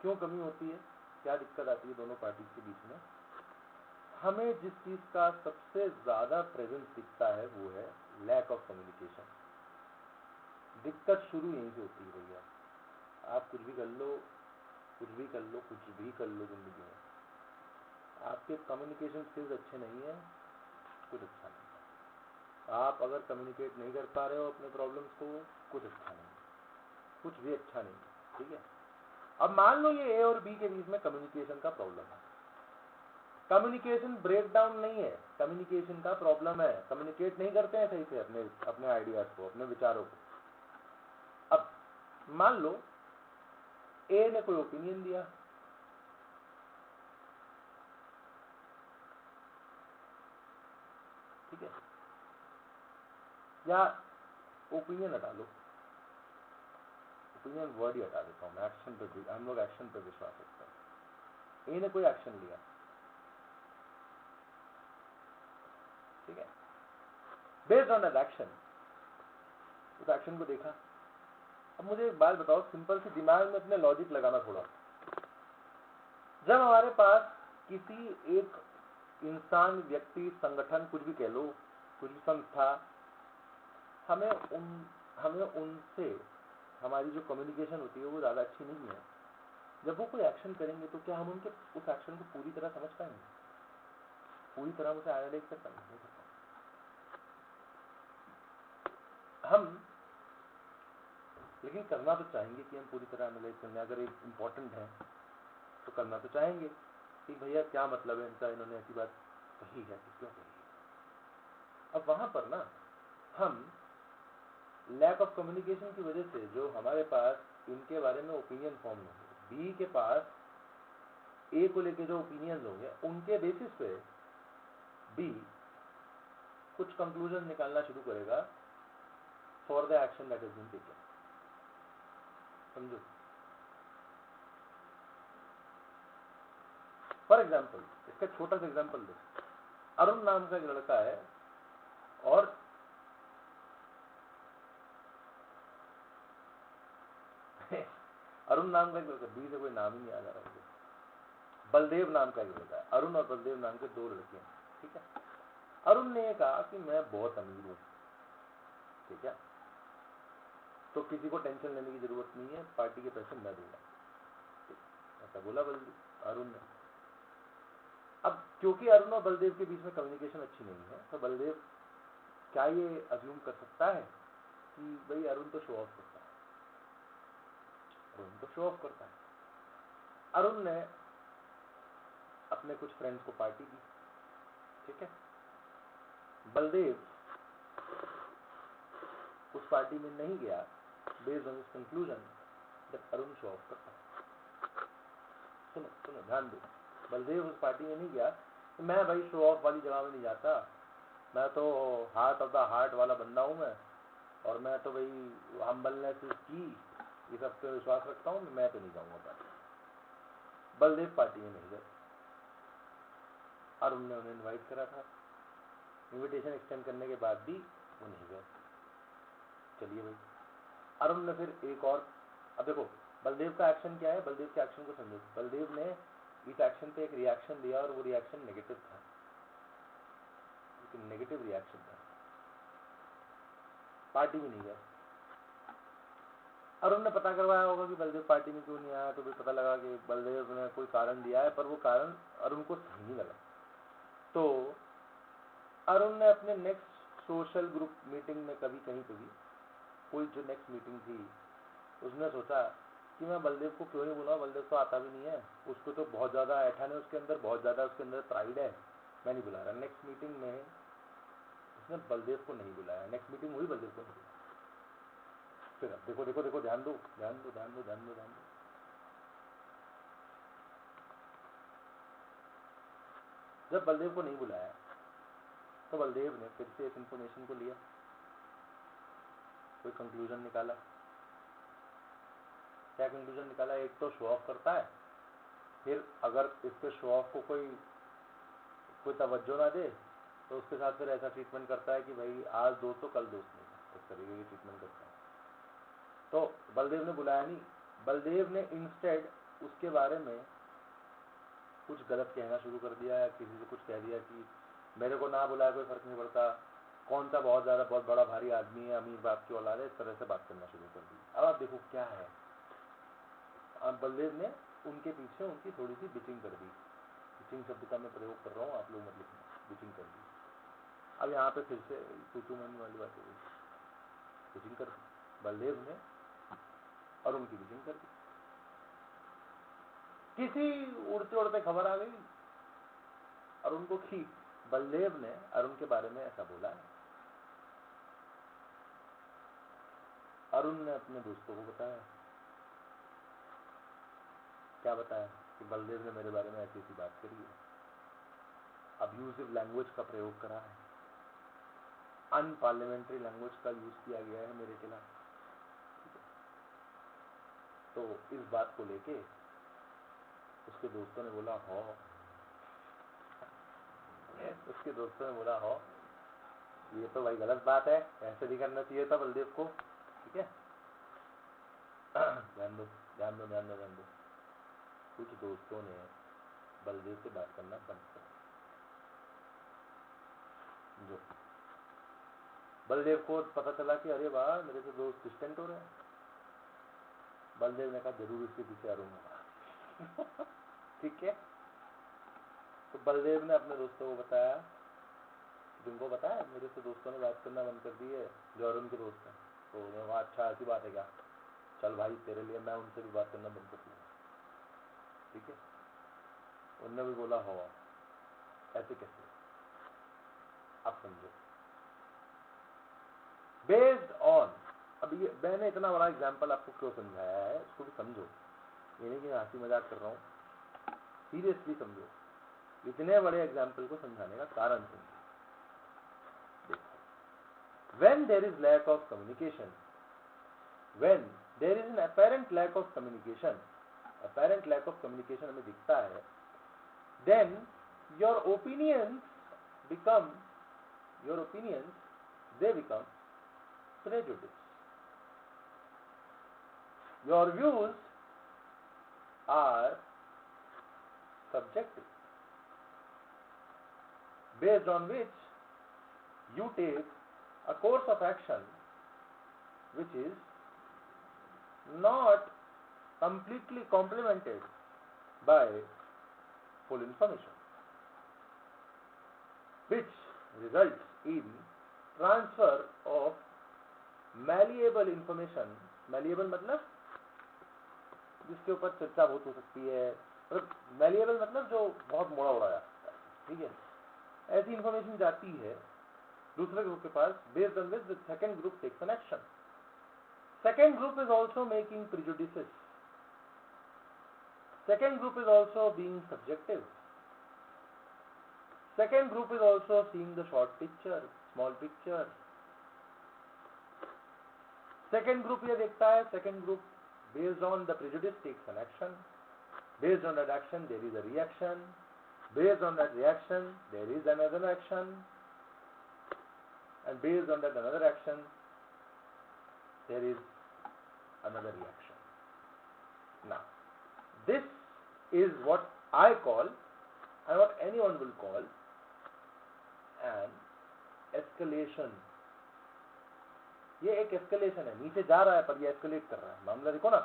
क्यों कमी होती है, क्या दिक्कत आती है दोनों पार्टी के बीच में। हमें जिस चीज का सबसे ज्यादा प्रेजेंस दिखता है वो है लैक ऑफ कम्युनिकेशन। दिक्कत शुरू यहीं से होती है भैया। आप कुछ भी कर लो, कुछ भी कर लो, कुछ भी कर लो जिंदगी में, आपके कम्युनिकेशन स्किल्स अच्छे नहीं है, कुछ अच्छा नहीं। आप अगर कम्युनिकेट नहीं कर पा रहे हो अपने प्रॉब्लम्स को, कुछ अच्छा नहीं, कुछ भी अच्छा नहीं, ठीक है। अब मान लो ये ए और बी के बीच में कम्युनिकेशन का प्रॉब्लम है। कम्युनिकेशन ब्रेकडाउन नहीं है, कम्युनिकेशन का प्रॉब्लम है। कम्युनिकेट नहीं करते हैं सही से अपने आइडियाज को, अपने विचारों को। अब मान लो ए ने कोई ओपिनियन दिया, ठीक है, या ओपिनियन हटा लो, ओपिनियन वर्ड ही हटा देता हूं मैं, एक्शन पे भी हम लोग एक्शन पे विश्वास रखते हैं। ए ने कोई एक्शन लिया, ठीक है, बेस्ड ऑन दैट एक्शन, उस एक्शन को देखा। अब मुझे एक बात बताओ, सिंपल सी, दिमाग में अपने लॉजिक लगाना थोड़ा। जब हमारे पास किसी एक इंसान, व्यक्ति, संगठन, कुछ भी कह लो, कुछ भी संस्था, हमें उनसे हमारी जो कम्युनिकेशन होती है वो ज्यादा अच्छी नहीं है, जब वो कोई एक्शन करेंगे तो क्या हम उनके उस एक्शन को पूरी तरह समझ पाएंगे, पूरी तरह उसे एनालाइज कर पाएंगे? हम लेकिन करना तो चाहेंगे कि हम पूरी तरह एनालाइज करें। अगर एक इम्पोर्टेंट है तो करना तो चाहेंगे कि भैया क्या मतलब है इनका, इन्होंने ऐसी बात कही है तो क्यों कही है। अब वहां पर ना हम लैक ऑफ कम्युनिकेशन की वजह से जो हमारे पास इनके बारे में ओपिनियन फॉर्म होंगे, बी के पास ए को लेके जो ओपिनियन होंगे, उनके बेसिस पे बी कुछ कंक्लूजन निकालना शुरू करेगा for the action that is being taken. समझो, फॉर एग्जाम्पल, इसका छोटा सा एग्जाम्पल दो। अरुण नाम का एक लड़का है और अरुण नाम का एक लड़का, बी से कोई नाम ही नहीं याद आ रहा मुझे, बलदेव नाम का एक लड़का है। अरुण और बलदेव नाम के दो लड़के हैं, ठीक है। अरुण ने कहा कि मैं बहुत अमीर हूं, ठीक है, तो किसी को टेंशन लेने की जरूरत नहीं है, पार्टी के पैसे मैं दूंगा, ऐसा बोला अरुण ने। अब क्योंकि अरुण और बलदेव के बीच में कम्युनिकेशन अच्छी नहीं है, तो बलदेव क्या ये अज्यूम कर सकता है कि भाई अरुण तो शो ऑफ करता है, अरुण तो शो ऑफ करता है। अरुण ने अपने कुछ फ्रेंड्स को पार्टी दी, ठीक है। बलदेव उस पार्टी में नहीं गया based on his conclusion that Arun show off करता है। सुनो सुनो, ध्यान दो, बलदेव उस पार्टी में नहीं गया, मैं भाई शो ऑफ वाली जगह में नहीं जाता, मैं तो हार्ट ऑफ द हार्ट वाला बंदा हूं मैं, और मैं तो भाई हम्बलनेस इज की, ये सब पे विश्वास रखता हूं, मैं तो नहीं जाऊंगा पार्टी। बलदेव पार्टी में नहीं गए, अरुण ने उन्हें इनवाइट करा था, इनविटेशन एक्सटेंड करने के बाद भी वो नहीं गए। चलिए भाई, अरुण ने फिर एक और, अब देखो बलदेव का एक्शन क्या है, बलदेव के एक्शन को समझो। बलदेव ने इस एक्शन पे एक रिएक्शन दिया और वो रिएक्शन नेगेटिव था, लेकिन नेगेटिव रिएक्शन था, पार्टी में नहीं गया। अरुण ने पता करवाया होगा कि बलदेव पार्टी में क्यों नहीं आया, तो भी पता लगा कि बलदेव ने कोई कारण दिया है, पर वो कारण अरुण को सही नहीं लगा। तो अरुण ने अपने नेक्स्ट सोशल ग्रुप मीटिंग में कभी कहीं पे भी, कोई जो नेक्स्ट मीटिंग थी, उसने सोचा कि मैं बलदेव को क्यों नहीं बुलाऊं, बलदेव तो आता भी नहीं है, उसको तो बहुत ज्यादा ऐठान है उसके अंदर, बहुत ज्यादा उसके अंदर प्राइड है, मैं नहीं बुला रहा। नेक्स्ट मीटिंग में उसने बलदेव को नहीं बुलाया, नेक्स्ट मीटिंग हुई, बलदेव को नहीं बुलाया। फिर अब देखो देखो देखो, ध्यान दो ध्यान दो ध्यान दो ध्यान दो ध्यान दो, जब बलदेव को नहीं बुलाया तो बलदेव ने फिर से इस इंफॉर्मेशन को लिया कोई कंक्लूजन निकाला? क्या कंक्लूजन निकाला? एक तो शो ऑफ करता है, फिर अगर इसके शो ऑफ को कोई तवज्जो ना दे तो उसके साथ फिर ऐसा ट्रीटमेंट करता है कि भाई आज दोस्त हो कल दोस्त नहीं, इस तरीके की ट्रीटमेंट करता है। तो बलदेव ने बुलाया नहीं, बलदेव ने इंस्टेड उसके बारे में कुछ गलत कहना शुरू कर दिया, या किसी से कुछ कह दिया कि मेरे को ना बुलाया कोई फर्क नहीं पड़ता, कौन सा बहुत बड़ा भारी आदमी है, अमीर बाप की औलाद है, इस तरह से बात करना शुरू कर दी। अब आप देखो क्या है, अब बलदेव ने उनके पीछे उनकी थोड़ी सी बिचिंग कर दी। बिचिंग शब्द का मैं प्रयोग कर रहा हूँ, आप लोग मत लिखना, बिचिंग कर दी। अब यहाँ पे फिर से तू मैंने वाली बात हो गई, बिचिंग कर दी बलदेव ने और उनकी बिचिंग कर दी। किसी उड़ते उड़ते खबर आ गई और उनको कि बलदेव ने अरुण के बारे में ऐसा बोला है। अरुण ने अपने दोस्तों को बताया, क्या बताया कि बलदेव ने मेरे बारे में ऐसी ऐसी बात करी है, अब्यूजिव लैंग्वेज का प्रयोग करा है, अनपार्लियामेंट्री लैंग्वेज का यूज किया गया है मेरे खिलाफ। तो इस बात को लेके उसके दोस्तों ने बोला हो, उसके दोस्तों ने बोला हो ये तो भाई गलत बात है, ऐसे नहीं करना चाहिए था बलदेव को, ठीक है। ध्यान दो ध्यान दो ध्यान दो ध्यान दो। कुछ दोस्तों ने बलदेव से बात करना बंद कर दिया। जो बलदेव को पता चला कि अरे वाह मेरे तो दोस्त डिस्टेंट हो रहे हैं, बलदेव ने कहा जरूर इसके पीछे अरुण होगा। ठीक है। तो बलदेव ने अपने दोस्तों को बताया, तुमको बताया मेरे से दोस्तों ने बात करना बंद कर दी है जो अरुण के दोस्त हैं। तो उन्होंने कहा अच्छा ऐसी बात है क्या, चल भाई तेरे लिए मैं उनसे भी बात करना बंद कर दूंगा, ठीक है। उनने भी बोला हो, ऐसे कैसे, आप समझो बेस्ड ऑन, अब ये मैंने इतना बड़ा एग्जाम्पल आपको क्यों समझाया है उसको भी समझो, ये नहीं कि हंसी मजाक कर रहा हूँ, सीरियसली समझो, इतने बड़े एग्जाम्पल को समझाने का कारण समझो। When there is lack of communication, when there is an apparent lack of communication, apparent lack of communication हमें दिखता है, then your opinions they become prejudice. Your views are subjective, based on which you take a course of action which is not completely complemented by full information, which results in transfer of malleable information. Malleable मतलब जिसके ऊपर चर्चा बहुत हो सकती है, malleable मतलब जो बहुत मोड़ा उड़ा जाता है, ठीक है। ऐसी इंफॉर्मेशन जाती है दूसरे ग्रुप के पास, based on which the second group takes an action. Second group is also making prejudices. Second group is also being subjective. Second group is also seeing the short picture, small picture. Second group ये देखता है, second group based on the prejudice takes an action. Based on that action there is a reaction. Based on that reaction there is another action. And based on that another action there is another reaction. Now this is what I call and what anyone will call an escalation. ये एक escalation है, नीचे जा रहा है पर ये escalate कर रहा है। मामला देखो ना,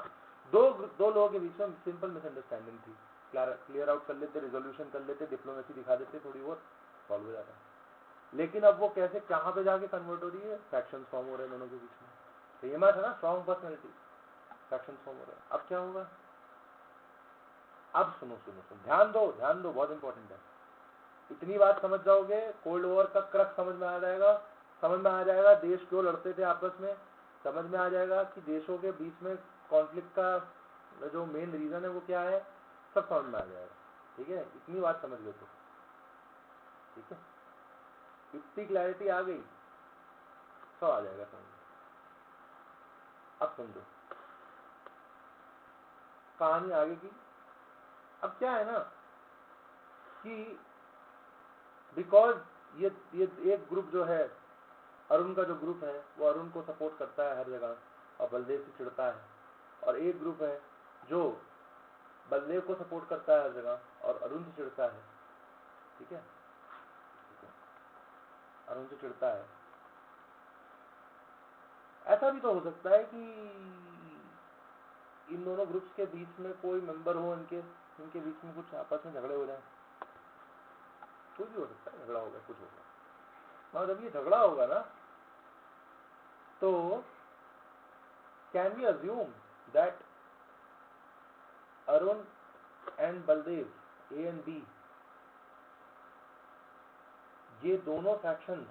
दो लोगों के बीच में सिंपल मिसअंडरस्टैंडिंग थी, क्लियर आउट कर लेते, रिजोल्यूशन कर लेते, डिप्लोमेसी दिखा देते, थोड़ी बहुत सॉल्व हो जाता है। लेकिन अब वो कैसे कहां पे जाके कन्वर्ट हो रही है, फैक्शंस फॉर्म हो रहे हैं दोनों के बीच में। तो ये बात है ना, स्ट्रॉन्ग पर्सनैलिटी, फैक्शंस फॉर्म हो रहे हैं। अब क्या होगा, अब सुनो सुनो सुनो, ध्यान दो, बहुत इंपॉर्टेंट है। इतनी बात समझ जाओगे, कोल्ड वॉर का क्रक्स समझ में आ जाएगा, देश क्यों लड़ते थे आपस में, समझ में आ जाएगा कि देशों के बीच में कॉन्फ्लिक्ट का जो मेन रीजन है वो क्या है, सब समझ में आ जाएगा, ठीक है। इतनी बात समझ गए तो ठीक है, इतनी क्लैरिटी आ गई, सब आ जाएगा समझ में। अब समझो कहानी आगे की। अब क्या है ना कि बिकॉज ये एक ग्रुप जो है, अरुण का जो ग्रुप है वो अरुण को सपोर्ट करता है हर जगह और बलदेव से चिढ़ता है, और एक ग्रुप है जो बलदेव को सपोर्ट करता है हर जगह और अरुण से चिढ़ता है। ठीक है, अरुण से चिढ़ता है। ऐसा भी तो हो सकता है कि इन दोनों ग्रुप्स के बीच में कोई मेंबर हो, इनके बीच में कुछ आपस में झगड़े हो जाए, कुछ भी हो सकता है, झगड़ा होगा, कुछ होगा। मगर जब ये झगड़ा होगा ना, तो can we assume that Arun and Baldev, A and B, ये दोनों फैक्शंस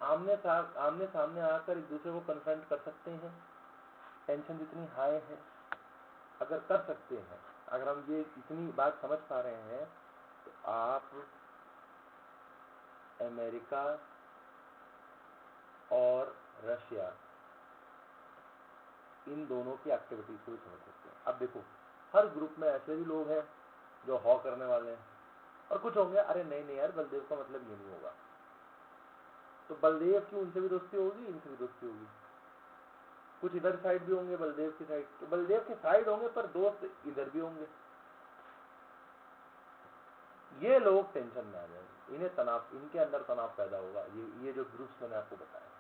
आमने सामने आकर एक दूसरे को कन्फ्रंट कर सकते हैं? टेंशन जितनी हाई है, अगर कर सकते हैं, अगर हम ये इतनी बात समझ पा रहे हैं, तो आप अमेरिका और रशिया इन दोनों की एक्टिविटीज को भी समझ सकते हैं। अब देखो, हर ग्रुप में ऐसे भी लोग हैं जो हॉ करने वाले हैं, और कुछ होंगे अरे नहीं यार, बलदेव का मतलब ये नहीं होगा, तो बलदेव की उनसे भी दोस्ती होगी, इनसे भी दोस्ती होगी। कुछ इधर साइड भी होंगे बलदेव की साइड, तो बलदेव के साइड होंगे पर दोस्त इधर भी होंगे। ये लोग टेंशन में आ जाएंगे, इन्हें तनाव, इनके अंदर तनाव पैदा होगा। ये जो ग्रुप्स मैंने आपको बताया,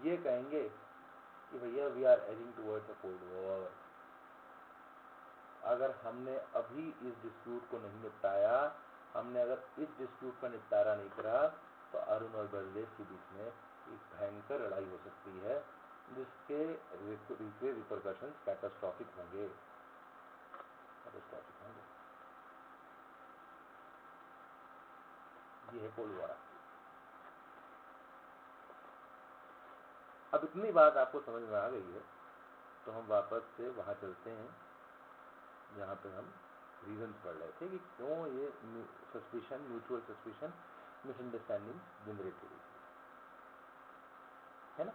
ये कहेंगे कि भैया we are edging towards a cold war. अगर हमने अभी इस डिस्प्यूट को नहीं निपटाया, हमने अगर इस डिस्प्यूट का निपटारा नहीं करा, तो अरुण और बलदेव के बीच में एक भयंकर लड़ाई हो सकती है, जिसके रिपरकशंस कैटास्ट्रॉफिक होंगे। ये है कोल्ड वॉर। अब इतनी बात आपको समझ में आ गई है, तो हम वापस से वहां चलते हैं जहां पे हम रीजन पढ़ रहे थे कि क्यों ये suspicion, mutual suspicion, misunderstanding generate हुई है ना।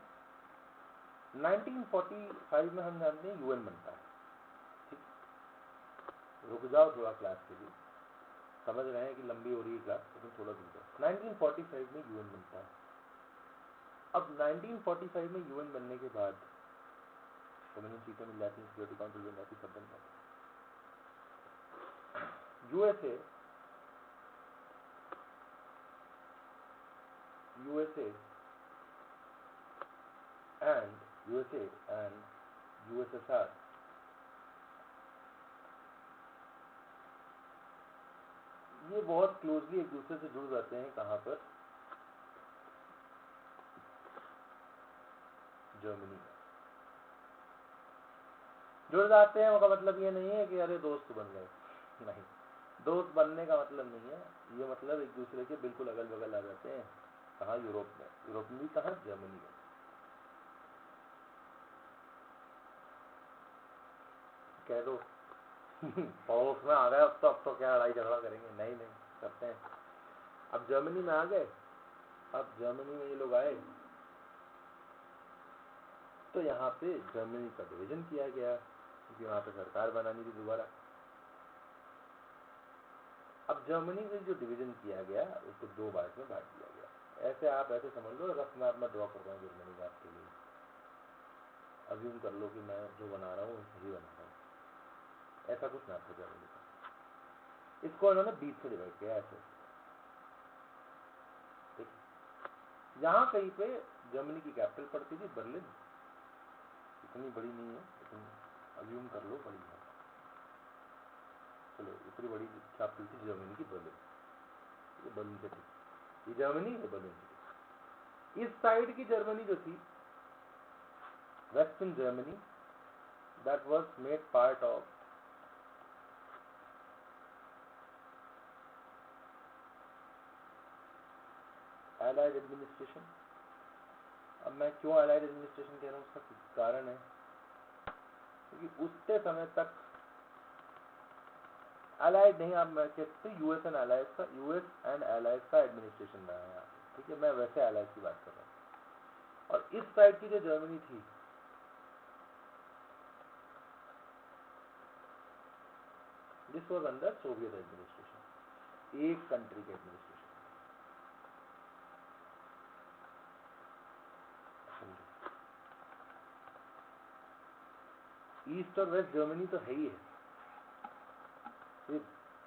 1945 में हम जानते हैं यूएन बनता है। ठीक, रुक जाओ थोड़ा क्लास के लिए, समझ रहे हैं कि लंबी हो रही है क्लास, लेकिन थोड़ा रुक जाओ। 1945 में यूएन बनता है। अब 1945 में यूएन बनने के बाद कम्युनिटी सीटें मिल जाती हैं, सिक्योरिटी काउंसिल बन जाती, सब बन जाता है। यूएसए एंड यूएसएसआर ये बहुत क्लोजली एक दूसरे से जुड़ जाते हैं। कहां पर? जर्मनी में जुड़ जाते हैं। उसका मतलब ये नहीं है कि अरे दोस्त बन गए, नहीं, दोस्त बनने का मतलब नहीं है ये, मतलब एक दूसरे के बिल्कुल अगल बगल आ जाते हैं। कहा? यूरोप में। यूरोप में भी कहा? जर्मनी में। कह दो पड़ोस में आ गए, अब तो क्या लड़ाई झगड़ा करेंगे? नहीं करते हैं। अब जर्मनी में आ गए, अब जर्मनी में ये लोग आए, तो यहाँ पे जर्मनी का डिवीजन किया गया, क्योंकि वहां पे सरकार बनानी थी दोबारा। अब जर्मनी में जो डिवीजन किया गया उसको दो भाग में बांट दिया गया। ऐसे आप ऐसे समझ लो, रफ मैप में ड्रॉ कर रहा हूँ जर्मनी का आपके लिए। अज्यूम कर लो कि मैं जो बना रहा हूँ सही बना रहा हूँ। ऐसा कुछ मैप है जर्मनी का। इसको इन्होंने बीच से डिवाइड किया ऐसे। ठीक, यहाँ कहीं पे जर्मनी की कैपिटल पड़ती थी बर्लिन, इतनी बड़ी नहीं है लेकिन अज्यूम कर लो बड़ी है। चलो, इतनी बड़ी कैपिटल थी जर्मनी की बर्लिन, ये बर्लिन से थी, ये जर्मनी, ये बर्लिन से। इस साइड की जर्मनी जो थी, western Germany, that was made part of allied administration. अब मैं क्यों एलाइड एडमिनिस्ट्रेशन कह रहा हूँ, उसका कारण है क्योंकि उतने समय तक एलाइड नहीं, आप मैं कहते यूएस एंड एलाइज का एडमिनिस्ट्रेशन रहा है यहाँ पे। ठीक है, मैं वैसे एलाइज की बात कर रहा हूँ। और इस साइड की जो जर्मनी थी, this was under Soviet administration, एक कंट्री के एडमिनिस्ट्रेशन। ईस्ट और वेस्ट जर्मनी तो है ही है।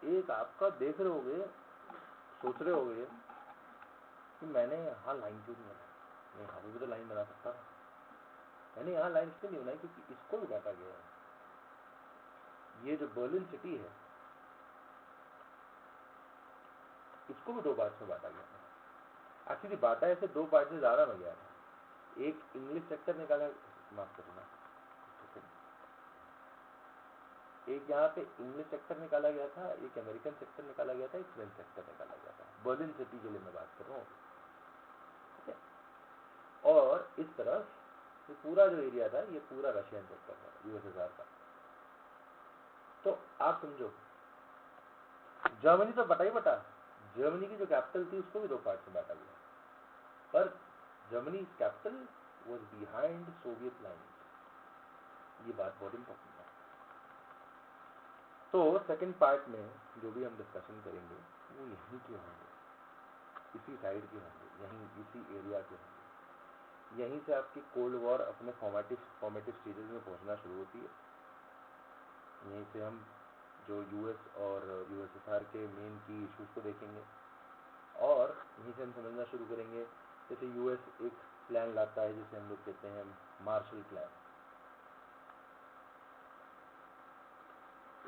एक आपका देख रहे होगे, सोच रहे होगे कि मैंने यहाँ लाइन क्यों नहीं बनाई, मैं यहाँ भी तो लाइन बना सकता हूँ। मैंने यहाँ लाइन इसलिए नहीं बनाई क्योंकि इसको भी बांटा गया है। ये जो बर्लिन सिटी है, इसको भी दो पार्ट्स में बांटा गया था। एक्चुअली बांटा ऐसे दो पार्ट से ज्यादा में गया था। एक इंग्लिश सेक्टर निकाला, माफ करना, एक यहाँ पे इंग्लिश सेक्टर निकाला गया था, एक अमेरिकन सेक्टर निकाला गया था, एक फ्रेंच सेक्टर निकाला गया था। बर्लिन सिटी के लिए मैं बात कर रहा हूँ, ठीक है। और इस तरफ ये पूरा जो एरिया था, ये पूरा रशियन सेक्टर है, यूएसएसआर का। तो आप समझो, जर्मनी तो बटा ही बटा, जर्मनी की जो कैपिटल थी उसको भी दो पार्ट में बांटा गया, पर Germany capital was behind Soviet line. ये बात बहुत इंपॉर्टेंट है। तो सेकंड पार्ट में जो भी हम डिस्कशन करेंगे वो यहीं के होंगे, इसी साइड के होंगे, यहीं इसी एरिया के होंगे। यहीं से आपकी कोल्ड वॉर अपने फॉर्मेटिव स्टेजेस में पहुंचना शुरू होती है। यहीं से हम जो यूएस और यूएसएसआर के मेन की इश्यूज को देखेंगे, और यहीं से हम समझना शुरू करेंगे। जैसे यूएस एक प्लान लाता है जिसे हम लोग कहते हैं मार्शल प्लान,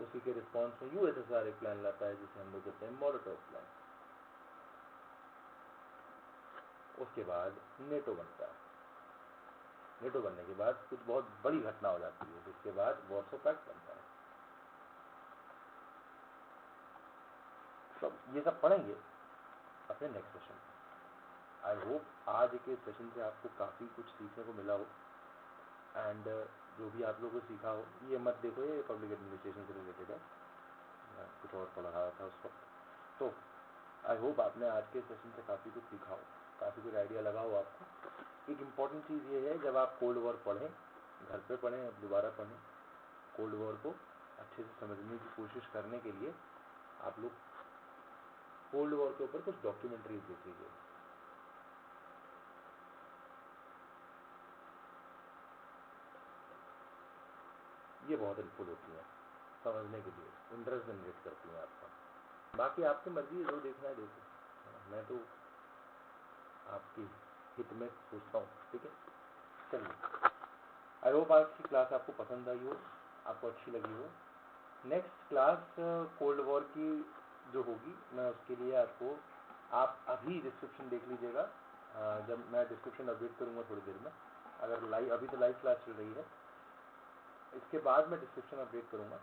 उसी के रिस्पॉन्स में यूएसएसआर एक प्लान लाता है जिसे हम लोग कहते हैं मोलोटोव प्लान। उसके बाद नेटो बनता है। नेटो बनने के बाद कुछ बहुत बड़ी घटना हो जाती है, जिसके बाद वार्सो पैक्ट बनता है। तो ये सब पढ़ेंगे अपने नेक्स्ट सेशन में। आई होप आज के सेशन से आपको काफ़ी कुछ सीखने को मिला हो, एंड जो भी आप लोगों को सीखा हो, ये मत देखो ये पब्लिक एडमिनिस्ट्रेशन से रिलेटेड है, कुछ और पढ़ा रहा था उस वक्त। तो आई होप आपने आज के सेशन से काफ़ी कुछ सीखा हो, काफ़ी कुछ आइडिया लगा हो आपको। एक इम्पॉर्टेंट चीज़ ये है, जब आप कोल्ड वॉर पढ़ें, घर पे पढ़ें, अब दोबारा पढ़ें, कोल्ड वॉर को अच्छे से समझने की कोशिश करने के लिए आप लोग कोल्ड वॉर के ऊपर कुछ डॉक्यूमेंट्रीज देख लीजिए। ये बहुत हेल्पफुल होती हैं समझने के लिए, इंटरेस्ट जनरेट करती हैं आपका। बाकी आपकी मर्जी है, जो देखना है देखो, मैं तो आपकी हित में सोचता हूँ, ठीक है। चलिए, आई होप आज की क्लास आपको पसंद आई हो, आपको अच्छी लगी हो। नेक्स्ट क्लास कोल्ड वॉर की जो होगी, मैं उसके लिए आपको, आप अभी डिस्क्रिप्शन देख लीजिएगा, जब मैं डिस्क्रिप्शन अपडेट करूँगा थोड़ी देर में, अगर लाइव, अभी तो लाइव क्लास चल रही है, इसके बाद मैं डिस्क्रिप्शन अपडेट करूँगा,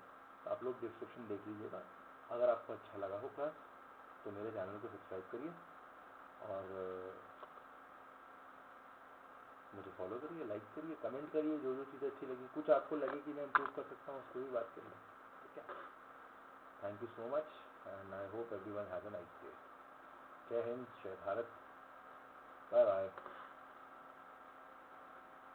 तो आप लोग डिस्क्रिप्शन देख लीजिएगा। अगर आपको अच्छा लगा हो क्लास तो मेरे चैनल को सब्सक्राइब करिए और मुझे फॉलो करिए, लाइक करिए, कमेंट करिए, जो जो चीज़ें अच्छी लगी, कुछ आपको लगे कि मैं इम्प्रूव कर सकता हूँ, उसको भी बात करिए, ठीक है। Thank you so much, and I hope everyone has a nice day. जय हिंद, जय भारत, बाय बाय।